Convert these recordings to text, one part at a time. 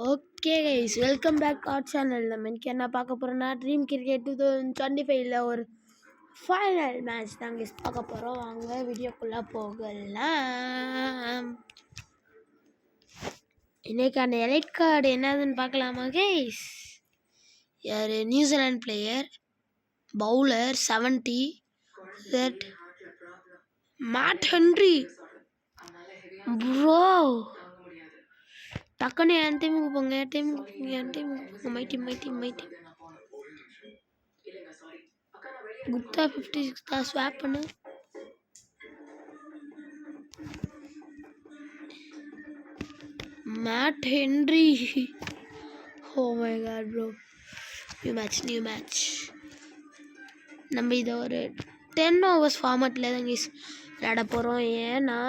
Okay guys, welcome back our channel. நம்ம இன்றைக்கி என்ன பார்க்க போகிறோம்னா, ட்ரீம் கிரிக்கெட் 2025 ஒரு ஃபைனல் மேட்ச் தான் கைஸ் பார்க்க போகிறோம். வாங்க வீடியோக்குள்ளே போகலாம். இன்றைக்கான எலைட் கார்டு என்னதுன்னு பார்க்கலாமா கைஸ்? யார்? New Zealand player, bowler 70, that made Henry. Bro டக்குன்னு என் டீமுக்கு போங்க, மை டீம். குப்தா 56 தான், ஸ்வாப் பண்ணு. Matt Henry. Oh my God bro. New match. நம்ம இதை ஒரு 10 overs ஃபார்மேட்டில் தான் கைஸ் விளையாட போகிறோம். ஏன்னா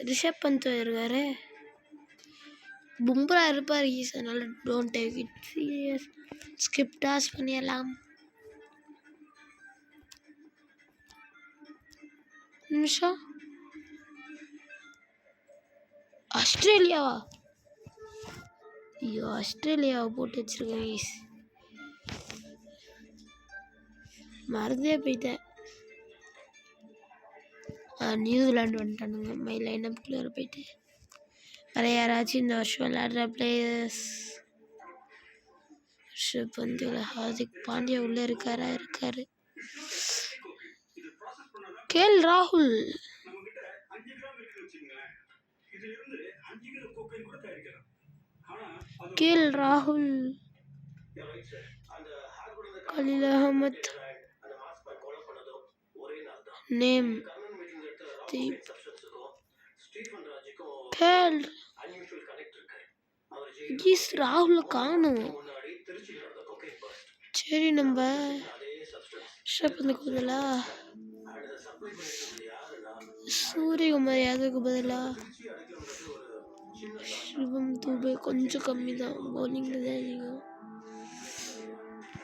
ரிஷப் பந்த் இருக்காரு, பும்ரா இருப்பார் கைஸ். அதனால don't take it serious, skip toss பண்ணிடலாம். நிமிஷம். ஆஸ்திரேலியாவா? ஐயோ, ஆஸ்திரேலியாவை போட்டு வச்சிருக்கேன் கைஸ், மறந்தே போயிட்டேன். நியூசிலாண்டு வந்துட்டானுங்க. மை லைனப்புக்குள்ளே போயிட்டு வேறு யாராச்சும் இந்த வருஷம் விளையாடுற பிளேயர்ஸ். ரிஷப் பந்த், ஹார்திக் பாண்டியா உள்ளே இருக்காரு. கேஎல் ராகுல். கலீல் அஹமத், நேம் ராகுல காணும். சரி, நம்ம ரிஷப் பந்துக்கு பதிலா சூரியகுமார் யாதவுக்கு பதிலா சிவம் தூபே கொஞ்சம் கம்மி தான், பவுலிங் தான் அதிகம்.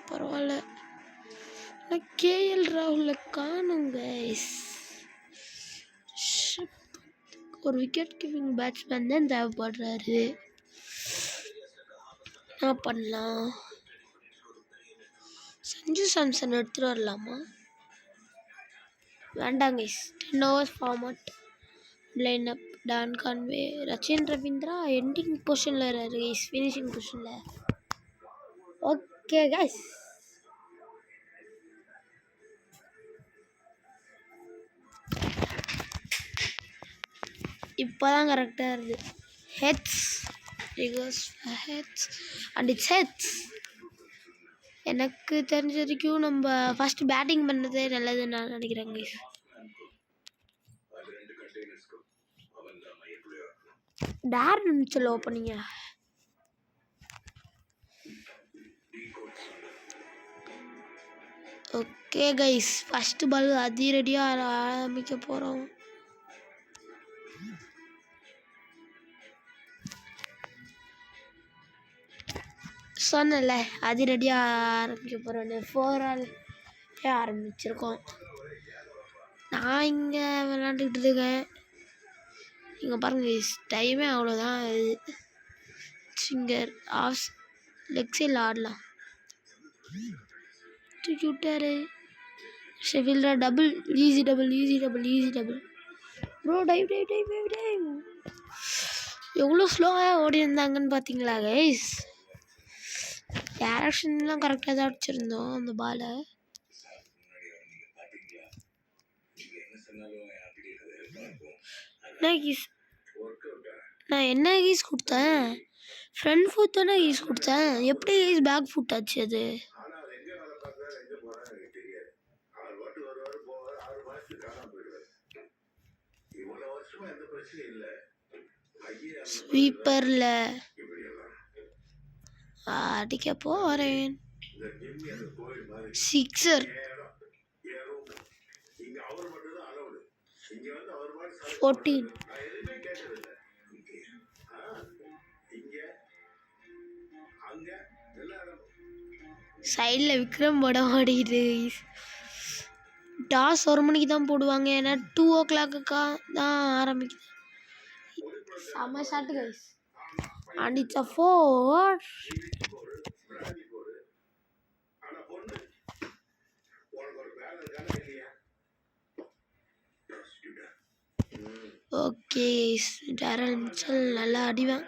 பரவாயில்ல, கேஎல் ராகுல காணும் கைஸ். ஒரு விக்கெட் கீப்பிங் பேட்ஸ்மேன் தான் தேவைப்படுறாரு. என்ன பண்ணலாம்? சஞ்சு சாம்சன் எடுத்துகிட்டு வரலாமா? வேண்டாம் guys. 10 overs format. Line up: Don Conway, Rachin Ravindra ending பொசிஷனில் இருக்காரு கைஸ், ஃபினிஷிங் பொசிஷனில். ஓகே கைஸ், இப்போதான் கரெக்டாக இருக்குது. Heads and it's heads. எனக்கு தெரிஞ்ச வரைக்கும் நம்ம ஃபர்ஸ்ட் பேட்டிங் பண்ணதே நல்லதுன்னு நான் நினைக்கிறேன் கைஸ். டாரன் மிச்சல் ஓப்பனிங்க. ஓகே கைஸ், ஃபர்ஸ்ட் பால் அதிரடியாக ஆரம்பிக்க போகிறோம். சொன்னல, அதிரடியாக ஆரம்பிக்க போகிறோன்னு. 4 ஆல் ஆரம்பிச்சிருக்கோம். நான் இங்கே விளாண்டுக்கிட்டு இருக்கேன். இங்கே பாருங்க கைஸ், டைமே அவ்வளோதான். இது சிங்கர் ஆஃப் லெக் சைடில் ஆடலாம். தூக்கி விட்டாரு. ஷெஃபீல்டா double, easy double. Bro dive. எவ்வளோ ஸ்லோவாக ஓடி இருந்தாங்கன்னு பார்த்தீங்களா கைஸ்? டேரக்ஷன்லாம் கரெக்டாக தான் அடிச்சிருந்தோம் அந்த பாலை. நான் என்ன கீஸ் கொடுத்தேன்? ஃப்ரண்ட் ஃபுட் தானே கீஸ் கொடுத்தேன். எப்படி கீஸ் பேக் ஃபுட் ஆச்சு அது? ஸ்வீப்பர்ல அடிக்க போறேன். சிக்ஸர் 14. சைடில் விக்ரம் படம் ஓடிக்கிட்டு டாஸ் 1 மணிக்கு தான் போடுவாங்க. ஏன்னா 2:00 தான் ஆரம்பிக்குது. செம்ம shot guys. And it's a 4. Okay guys, Daryl Mitchell நல்லா அடிவான்.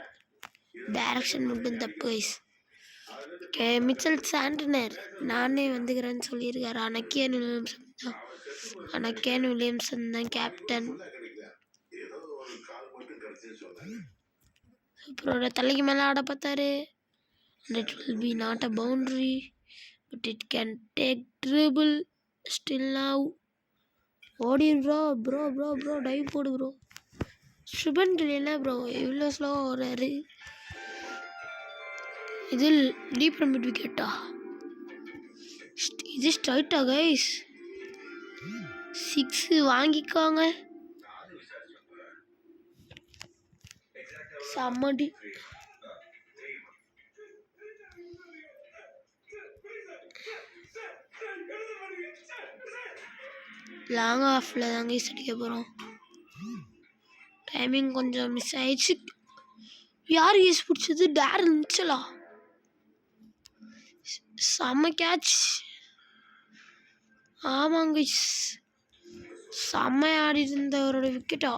டைரக்ஷன் மட்டும் தப்பு கைஸ். ஓகே, மிச்சல் சாண்டனர் நானே வந்துக்கிறேன்னு சொல்லியிருக்காரு. அனக்கேன் வில்லியம்சன் தான் கேப்டன். அப்புறம் தலைக்கு மேலே ஆட பார்த்தாரு. It will be not a boundary, but it can take dribble. Still now. ஓடி ப்ரோ டைவ் போடு ப்ரோ. சுபன் இல்லை ப்ரோ, இவ்வளோ ஸ்லோவாக ஓடுறாரு. இதில் டீப் மிட் விக்கெட்டா? இது ஸ்ட்ரைட்டா கைஸ்? 6 வாங்கிக்கோங்க. செம்மடி. லாங் ஆஃப்ல தாங்க அடிக்க போகிறோம். டைமிங் கொஞ்சம் மிஸ் ஆயிடுச்சு. யார் யூஸ் பிடிச்சது? டேரல் மிச்சலா? செம்ம கேட்ச். ஆமாங்க, செம்ம ஆடி இருந்தவரோட விக்கெட்டா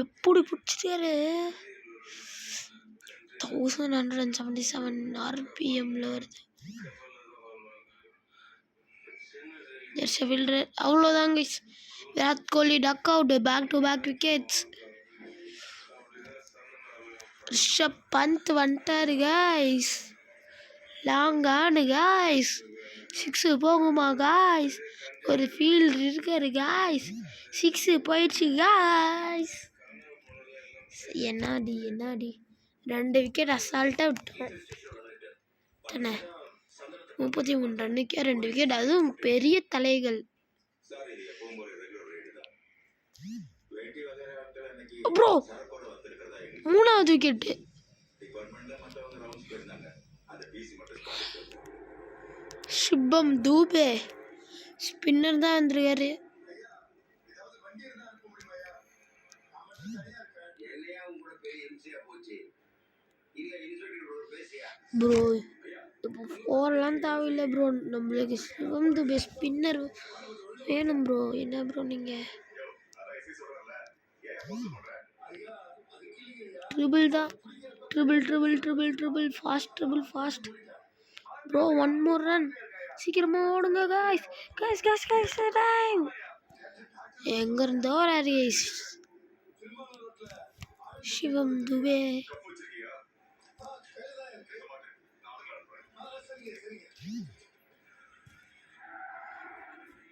எப்படி பிடிச்சிட்டாரு? 1177 RPMல வருது. அவ்வளோதாங்க. Virat Kohli duck out. Back to back wickets. Rishabh Pant வந்துட்டாரு கைஸ். Long ஆனு guys. 6 போகுமா கைஸ்? ஒரு ஃபீல்டு இருக்காரு கைஸ். 6 போயிடுச்சு கைஸ். என்னாடி 2 விக்கெட் அசால்ட்டாக விட்டோம். 33 ரன்னுக்கே 2 விக்கெட், அதுவும் பெரிய தலைகள். ப்ரோ 3வது விக்கெட்டு. சுபம் தூபே ஸ்பின்னர் தான் வந்திருக்காரு. ப்ரோ இப்போ 4லாம் தேவையில்லை ப்ரோ, நம்மளுக்கு சிவம் துபே ஸ்பின்னர் வேணும் ப்ரோ. என்ன ப்ரோ நீங்கள்? ட்ரிபிள் தான். Triple fast bro. 1 more run. சீக்கிரமாக ஓடுங்க காய்ஸ். டைம். எங்கேருந்தோ வராரு guys Shivam Dube.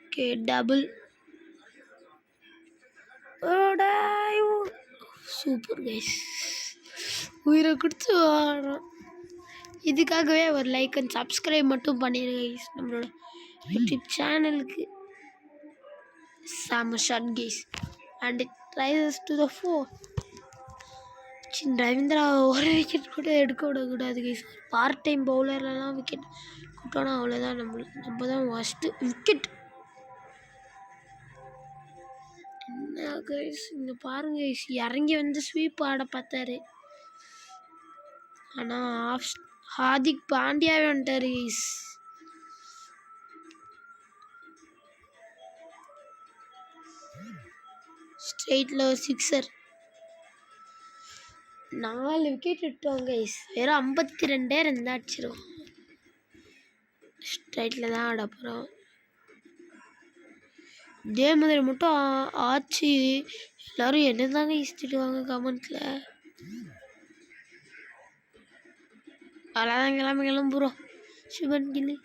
Okay, double. Super guys, உயிரை கொடுத்து ஆடுறோம். இதுக்காகவே ஒரு லைக் அண்ட் சப்ஸ்கிரைப் மட்டும் பண்ணிடுங்க கைஸ் நம்மளோட யூடியூப் சேனலுக்கு. செம்ம shot guys. And it races to the 4. Ravindra ஒரு விக்கெட் கூட எடுக்க விடக்கூடாது கைஸ். பார்ட் டைம் பவுலர்லாம் விக்கெட் விட்டோன்னா அவ்வளோதான். நம்ம தான் ஃபஸ்ட்டு விக்கெட். என்ன கைஸ் இங்கே பாருங்க கைஸ், இறங்கி வந்து ஸ்வீப் ஆட பார்த்தாரு. ஆனால் ஹார்திக் பாண்டியாவே வந்துட்டார் கைஸ். ஸ்ட்ரெயிட்டில் ஒரு 6. 4 விக்கெட் விட்டோம் கைஸ். வெறும் 52 இருந்தால் அடிச்சிருவோம். ஸ்ட்ரைட்டில் தான் ஆட போகிறோம். இதே மாதிரி மட்டும் ஆச்சு எல்லோரும் என்ன தாங்க இஸ்திடுவாங்க கமெண்ட்டில். அவ்வளோதான், கிளம்புறோம். சிவன் கிளி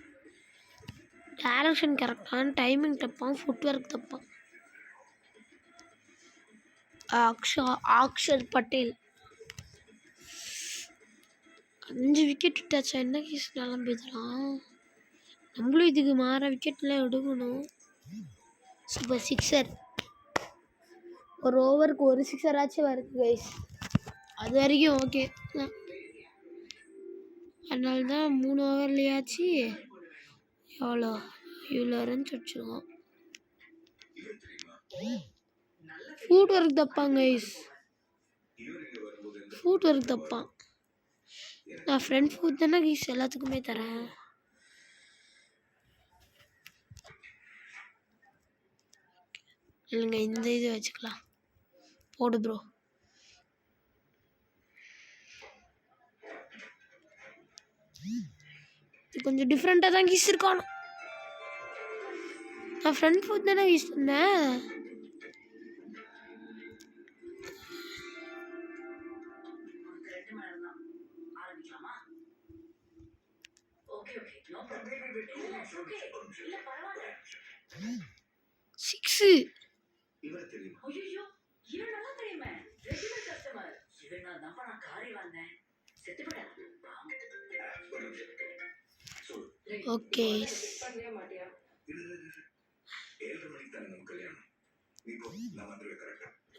டைரக்ஷன் கரெக்டான, டைமிங் தப்பான், ஃபுட் ஒர்க் தப்பான். அக்ஷர் பட்டேல் 5 விக்கெட் விட்டாச்சா? என்ன கேஸ் நிலம்பிதெல்லாம். நம்மளும் இதுக்கு மாற விக்கெட்லாம் எடுக்கணும். சூப்பர் 6. ஒரு ஓவருக்கு ஒரு 6 ஆச்சும் வருது கைஸ். அது வரைக்கும் ஓகே. அதனால தான் 3 ஓவர்லையாச்சு இவ்வளோ ரன்ஸ் வச்சுருவோம். ஃபுட் ஒர்க் தப்பாங்க கைஸ். ஃபுட் ஒர்க் தப்பான். நான் ஃப்ரெண்ட் ஃபுட் தானே கைஸ் எல்லாத்துக்குமே தரேன். இல்லைங்க இந்த இது வச்சுக்கலாம். போடு ப்ரோ. இது கொஞ்சம் டிஃப்ரெண்ட்டாக தான் கீஸ் இருக்கானோ. நான் ஃப்ரெண்ட் ஃபுட் தானே கீஸ் தந்தேன். Six okay.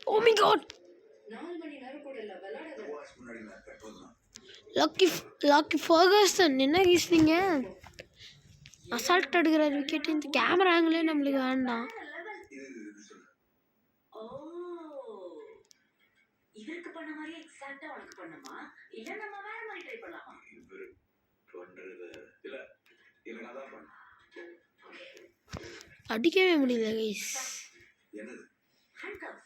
Oh my God. Lockie Ferguson என்ன கீஸ்னீங்க? அசால்ட் எடுக்கிற விக்கெட். இந்த கேமரா ஆங்கிளே நம்மளுக்கு வேண்டாம். இவருக்கு பண்ண மாதிரி எக்ஸாக்ட்டா உனக்கு பண்ணுமா இல்ல நம்ம வேற மாதிரி ட்ரை பண்ணலாமா? இவரு பண்றது இல்ல இல்ல நான் பண்ண அடிக்கவே முடியல गाइस. என்னது ஹேண்ட்கஃப்.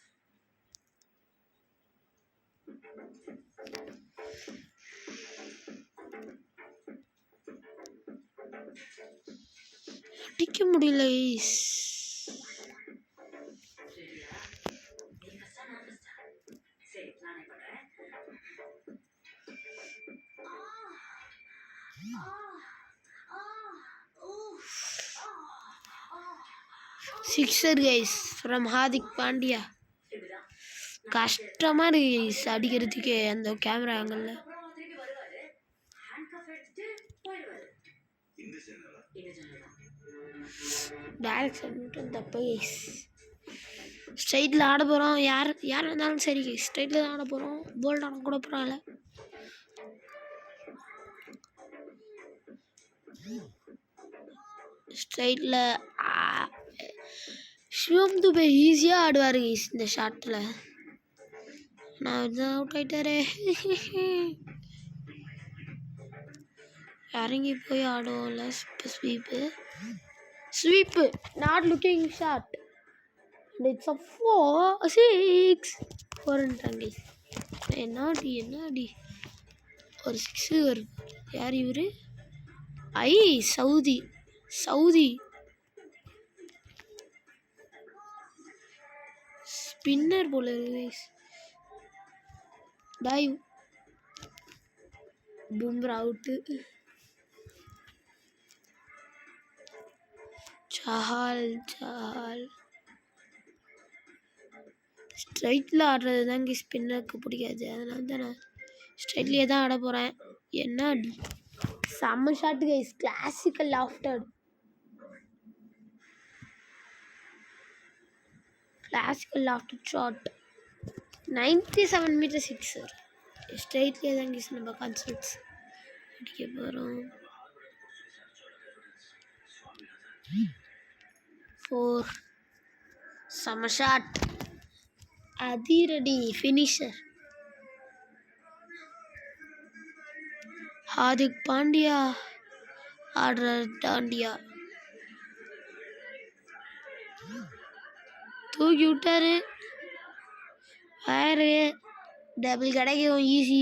அடிக்க முடியல guys. Sixer guys from Hardik Pandya. கஷ்டமா இருக்கு guys அடிக்கிறதுக்கே அந்த கேமரா ஆங்கிள்ல. டைரக்ஷன் மட்டும் தப்பு guys. ஸ்ட்ரைட்ல ஆட போறோம். யார் இருந்தாலும் சரி guys ஸ்ட்ரைட்ல தான் ஆட போறோம். போல்ட் ஆட கூட பரவாயில்ல. ஸ்ட்ரைட்ல சிவம் துபே ஈஸியாக ஆடுவார் கைஸ் இந்த ஷாட்டில். நான் தான் அவுட் ஆகிட்டாரே. இறங்கி போய் ஆடுவோம்ல. Sweep not looking shot. It's a 4-6 4ன்றாங்க கைஸ். என்ன ஒரு 6 வரும். யார் இவர்? சவுதி ஸ்பின்னர் போல guys. Dive. Bumrah out. Chahal ஸ்ட்ரைட்டில் ஆடுறது தான் கைஸ் ஸ்பின்னருக்கு பிடிக்காது. அதனால தான் நான் ஸ்ட்ரைட்லேயே தான் ஆட போகிறேன். என்ன அடி செம்ம shot guys. Classical lofter. Shot 97 metre sixer. ஸ்ட்ரைட்லேயே தான் கைஸ் நம்ம கான்செப்ட்ஸ் அடிக்க போகிறோம். 4 செம்ம ஷாட். அதிரடி ஃபினிஷர். ஹார்திக் பாண்டியா ஆடுற டாண்டியா தூக்கி விட்டாரு. வேறு டபுள் கிடைக்கும். Easy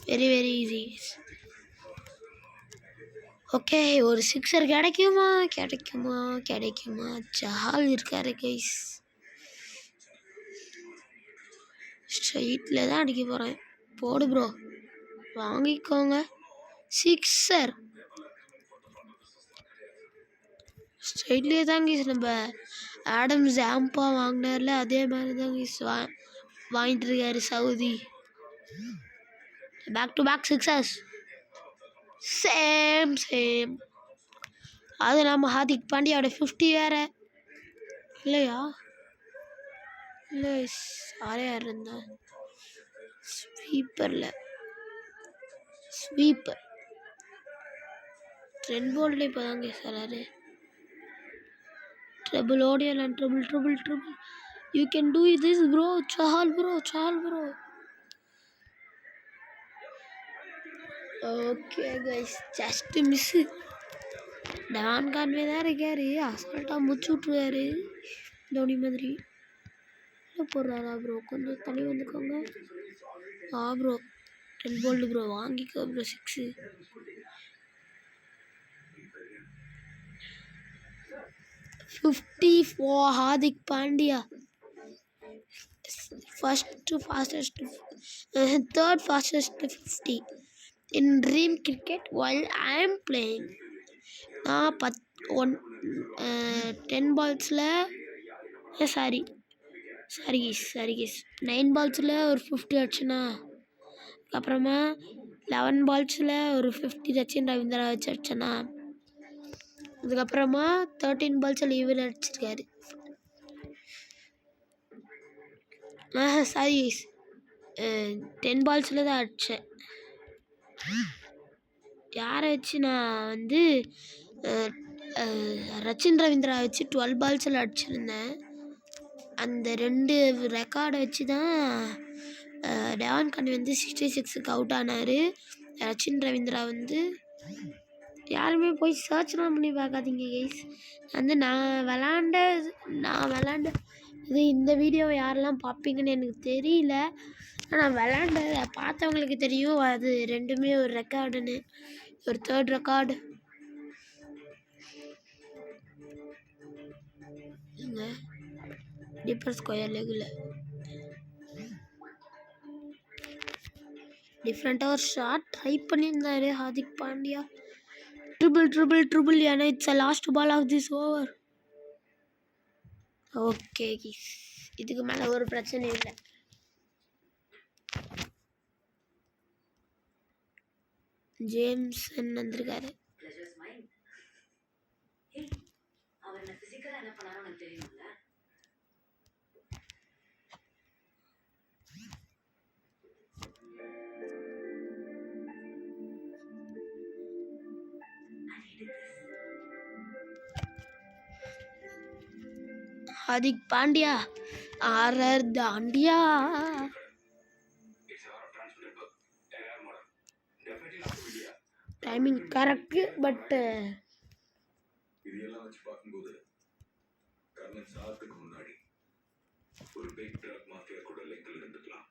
very easy. ஓகே ஒரு சிக்ஸர் கிடைக்குமா? சஹால் இருக்காரு கைஸ். ஸ்ட்ரைட்டில் தான் அடிக்க போகிறேன். போடு ப்ரோ வாங்கிக்கோங்க. சிக்ஸர். ஸ்ட்ரைட்லேயே தான் கைஸ் நம்ம ஆடம் ஜாம்பா வாங்கினார்ல அதே மாதிரி தான் கைஸ் வாங்கிட்டு இருக்காரு Southee. Back to back sixers. Same. அது நம்ம ஹார்திக் பாண்டியாவோட 50 வேற இல்லையா? இல்லை யார் இருந்தா ஸ்வீப்பர் ட்ரெண்ட் போல்ட்ல இப்போ தாங்க sir. Treble ODL and treble. You can do this, bro. Chahal, bro. Okay, guys. Just miss. Devon Conway தான் இருக்காரு. அசால்ட்டாக முடிச்சு விட்ருவாரு தோனி மாதிரி. போடுறாரா ப்ரோ? கொஞ்சம் தள்ளி வந்துக்கோங்க. ப்ரோ 10 போல்டு ப்ரோ, வாங்கிக்கோ bro. 6 50 for Hardik Pandya. Third fastest 50 in Dream Cricket while I am playing. நான் 10 பால்ஸில் sorry 9 பால்ஸில் ஒரு 50 அடிச்சுனா, அப்புறமா 11 பால்ஸில் ஒரு 50 ரச்சின் ரவீந்திரா வச்சு அடிச்சேன்னா, அதுக்கப்புறமா 13 பால்ஸில் இவர் அடிச்சிருக்காரு. சாரி 10 பால்ஸில் தான் அடித்தேன். யாரை வச்சு நான் வந்து ரச்சின் ரவீந்திரா வச்சு 12 பால்ஸில் அடிச்சிருந்தேன். அந்த 2 ரெக்கார்டை வச்சு தான் டெவான் கான்வே வந்து 66க்கு அவுட் ஆனார். ரச்சின் ரவீந்திரா வந்து யாருமே போய் சர்ச்லாம் பண்ணி பார்க்காதீங்க கைஸ். நான் விளாண்ட இது இந்த வீடியோவை யாரெல்லாம் பார்ப்பீங்கன்னு எனக்கு தெரியல. ஆனால் விளாண்ட பார்த்தவங்களுக்கு தெரியும். அது ரெண்டுமே ஒரு ரெக்கார்டுன்னு. ஒரு தேர்ட் ரெக்கார்டு டீப்பர் ஸ்கொயர் லெக்கில் டிஃப்ரெண்ட்டாக ஒரு ஷாட் ட்ரை பண்ணியிருந்தாரு ஹார்திக் பாண்டியா. ட்ரிபிள் ஏன்னா it's a last ball of this over. Okay, இதுக்கு மேலே ஒரு பிரச்சனை இல்லை. ஜேம்சன் வந்திருக்காரு. ஹார்திக் பாண்டியா ஆர்ஆர் தாண்டியா. Timing correct. பட் இதெல்லாம் வச்சு பார்க்கும்போது கர்ணன் சாத்துக்கு முன்னாடி ஒரு பிக் ட்ரக் மாஃபியா கூட லிங்க்ல இருந்துக்கலாம்.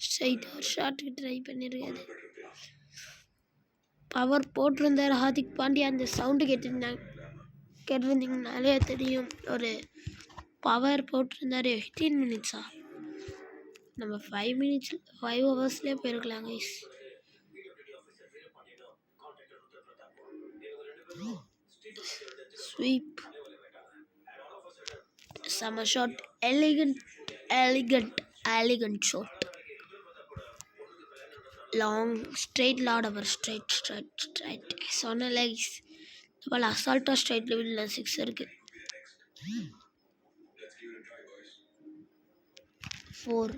ஸ்ட்ரைட் ஒரு ஷாட்டுக்கு ட்ரை பண்ணிருக்காரு. பவர் போட்டிருந்தார் ஹார்திக் பாண்டியா. அந்த சவுண்டு கேட்டிருந்தீங்கனாலே தெரியும். ஒரு பவர் போட்டிருந்தாரு. 15 மினிட்ஸா? நம்ம 5 ஹவர்ஸ்லேயே போயிருக்கலாம் கைஸ். ஸ்வீப் சம shot. Elegant shot. Long straight லாடவர் ஸ்ட்ரைட் சொன்ன லைக்ஸ். பால் அசால்ட்டாக ஸ்ட்ரைட் லெவலில் 6 இருக்குது. 4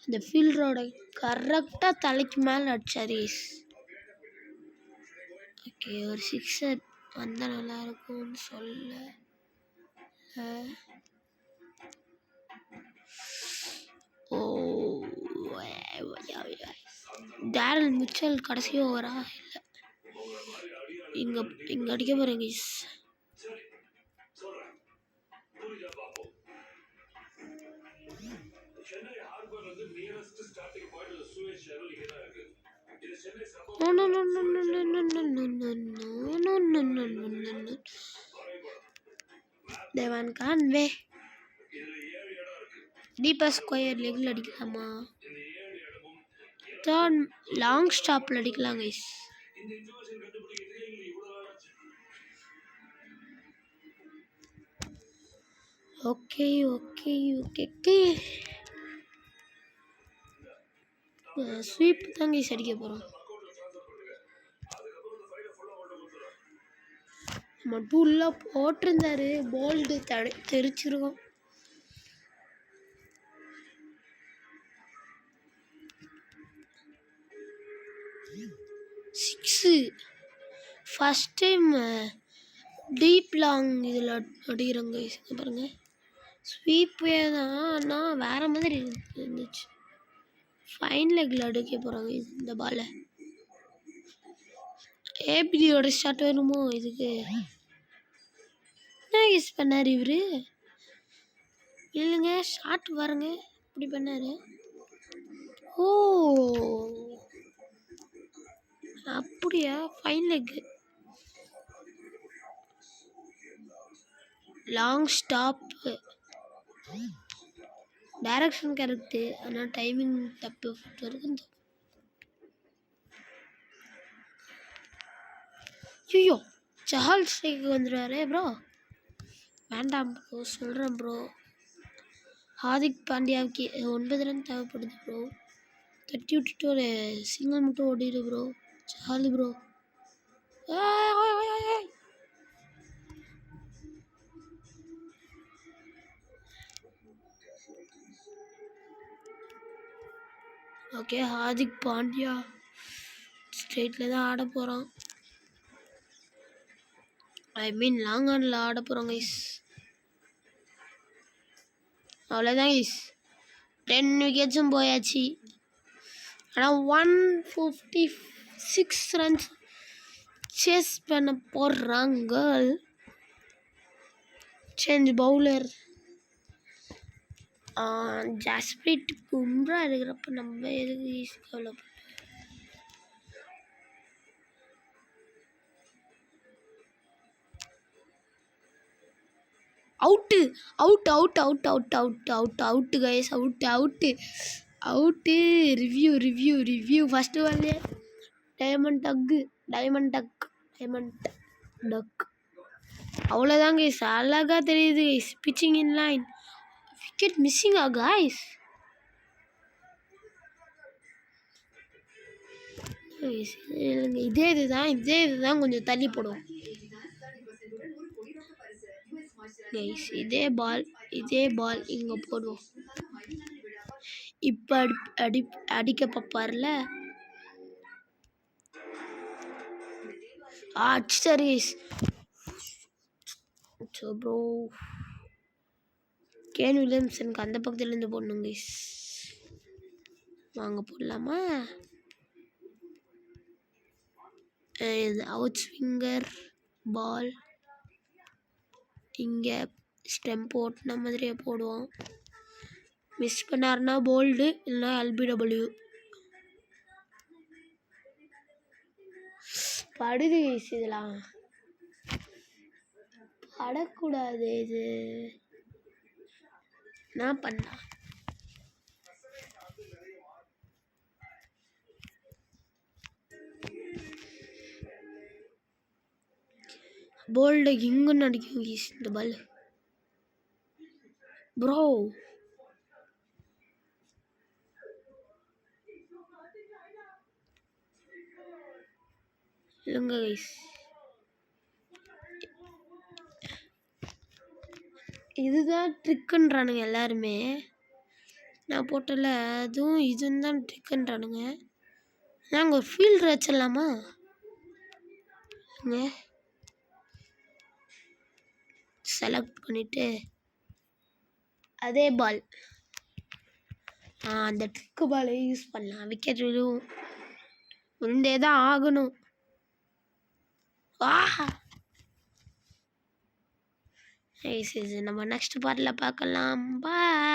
இந்த ஃபீல்டரோட கரெக்டாக தலைக்கு மேலே அடிச்சார். ஓகே, ஒரு 6 வந்தால் நல்லாயிருக்கும்னு சொல்ல. டேரல் மிச்சல் கடைசி ஓவரா? இல்லை, இங்கே அடிக்க போகிறேன் guys. Devon Conway deeper square லெக்கில் அடிக்கலாமா? தேர்ட் லாங் ஸ்டாப்பில் அடிக்கலாம் கைஸ். ஓகே ஸ்வீப் தான் கைஸ் அடிக்க போகிறோம். மட்டும் உள்ள போட்டிருந்தாரு. போல்டு தெரிச்சிருக்கோம். ஃபஸ்ட் டைம் டீப் லாங் இதில் அடிக்கிறோங்க கைஸ். பாருங்கள் ஸ்வீப்பே தான், ஆனால் வேறு மாதிரி இருந்துச்சு. ஃபைன் லெக்கில் அடிக்க போகிறாங்க இந்த பாலை. ஏபிடியோட ஷாட் வேணுமோ இதுக்கு? என்ன யூஸ் பண்ணார் இவர்? இல்லைங்க ஷாட் பாருங்க இப்படி பண்ணார். ஓ அப்படியா? Fine leg long stop. Direction correct, ஆனால் டைமிங் தப்பு இருக்குது. ஐயோ சஹால் ஸ்ட்ரைக்கு வந்துடுவாரே ப்ரோ. வேண்டாம் ப்ரோ சொல்கிறேன் ப்ரோ. ஹார்திக் பாண்டியாவுக்கு 9 ரன் தேவைப்படுது ப்ரோ. தட்டி விட்டுட்டு ஒரு சிங்கிள் மட்டும் ஓடிடு bro. Chahal bro. Okay Hardik Pandya ஸ்ட்ரெயிட்டில் தான் ஆட போகிறான். ஐ மீன் லாங் ஆனில் ஆட போகிறோம் கைஸ். அவ்வளோதான் கைஸ், 10 விக்கெட்ஸும் போயாச்சு. ஆனால் 156 ரன்ஸ் சேஸ் பண்ண போடுறாங்க. சேஞ்ச் பவுலர் ஜாஸ்பிரிட் பும்ரா இருக்கிறப்ப நம்ம எதுக்கு ஈஸி கவலை. Out out out out out out out out guys, out out out. Review review review first வரலையே. டைமண்ட் டக் அவ்வளோதான் கைஸ். அழகாக தெரியுது guys. Pitching in line. Wicket மிஸ்ஸிங்கா கைஸ்? இதே இதுதான் கொஞ்சம் தள்ளி போடுவோம் கைஸ். இதே பால் இங்கே போடுவோம். இப்போ அடிக்க பார்ப்பார்ல. அடிச்சாரு கைஸ். ஸோ ப்ரோ கேன் வில்லியம்சனுக்கு அந்த பக்கத்துலேருந்து போடணும் கைஸ். வாங்க போடலாமா? அவுட் ஸ்விங்கர் பால் இங்கே ஸ்டெம்ப் ஓட்டின மாதிரியே போடுவோம். மிஸ் பண்ணாருன்னா போல்டு, இல்லைனா எல்பிடபிள்யூ. படுது கைஸ், இதெல்லாம் படக்கூடாது. இது என்ன பண்ணா? போல்டு இங்கன்னு அடிக்கும் கைஸ் இந்த பால் ப்ரோ. இல்லைங்க கைஸ், இதுதான் ட்ரிக்குன்றானுங்க எல்லாருமே. நான் போட்டல அதுவும் இதுன்னு தான் ட்ரிக்குன்றானுங்க. நாங்கள் ஒரு ஃபீல்டர் வச்சிடலாமா? செலக்ட் பண்ணிவிட்டு அதே பால் அந்த ட்ரிக்கு பாலை யூஸ் பண்ணலாம். விக்கெட் விழுந்தே தான் ஆகணும். வாஹா நம்ம நெக்ஸ்ட் பார்ட்டில் பார்க்கலாம். பாய்.